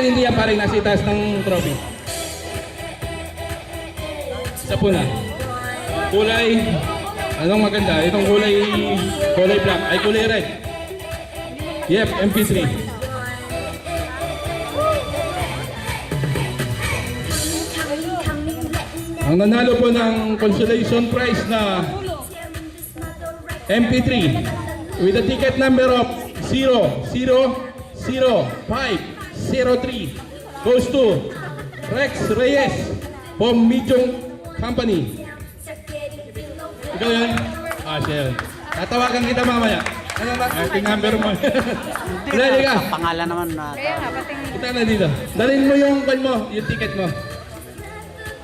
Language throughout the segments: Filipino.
hindi yan parang nasa itaas ng trophy. Isa po na. Kulay, anong maganda? Itong kulay black, ay kulay red. Yep, MP3. Ang nanalo po ng consolation prize na MP3 with a ticket number of 0000503 goes to Rex Reyes from Mijong Company. Ikaw yan? Siya yun. Tatawagan kita mamaya. Ano ba? Yung number mo. Dali ka. Pangalan naman na. Kita na dito. Dalhin mo yung ticket mo.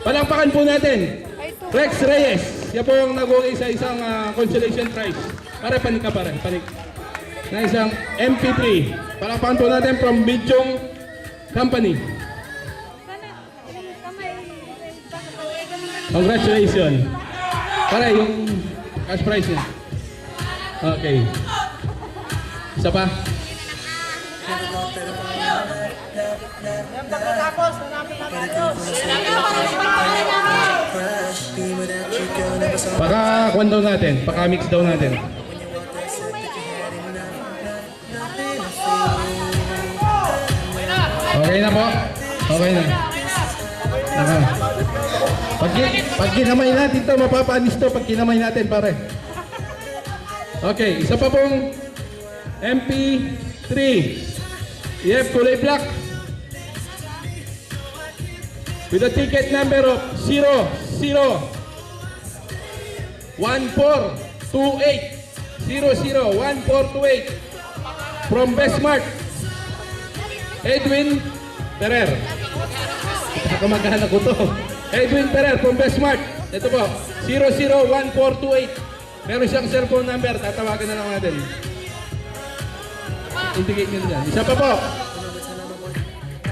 Palakpakan po natin. Rex Reyes. Siya po ang nag-uwi sa isang consolation prize. Panik ka pare. Panik. Na isang MP3. Palakpakan po natin from Mijong Company. Congratulations. Pare, yung cash prize niya. Okay. Isa pa. Paka-kwan daw natin. Paka-mix daw natin. Okay na po? Okay na. Pag kinamay natin ito, mapapanis ito pag kinamay natin, pare. Okay, isa pa pong MP3. Yep, kulay black. With a ticket number of 001428. 001428. From Bestmart. Edwin Ferrer. Kamag-anak ko to. Edwin Ferrer from Bestmart. Ito po, 001428. Meron siyang cellphone number. Tatawagan na lang natin. Indicate nyo dyan. Isa pa po.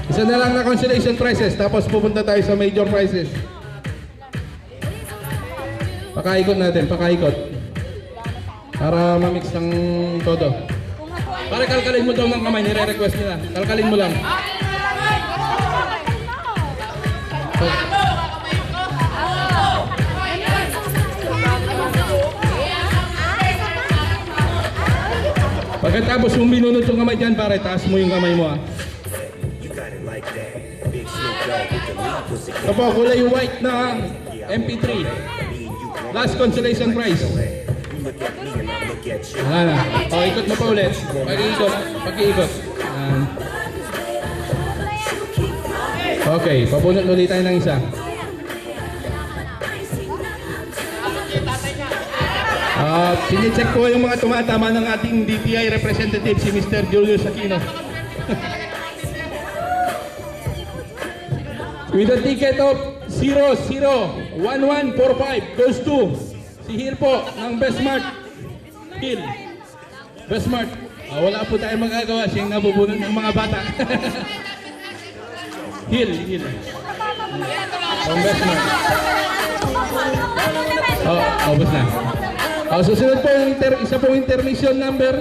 Isa na lang na consolation prizes. Tapos pupunta tayo sa major prizes. Pakaikot natin. Pakaikot. Para mamix ng todo. Para kalkalin mo daw ng kamay. Nire-request nila. Kalkalin mo lang. Pagkatapos mong binunod yung kamay dyan, pare, taas mo yung kamay mo, Ito po, kulay white na MP3. Last consolation prize. Wala na. O, ikot mo pa ulit. Pag-iikot. Okay, papunot ulit tayo ng isa. Sinicheck ko yung mga tumatama ng ating DTI representative, si Mr. Julius Aquino. With a ticket of 001145 goes to si Hill po ng Bestmart. Hill. Bestmart. Wala po tayong magagawa, siyang nabubunod ng mga bata. Hill. From Bestmart. Ubus na. Susunod po yung isa pong intermission number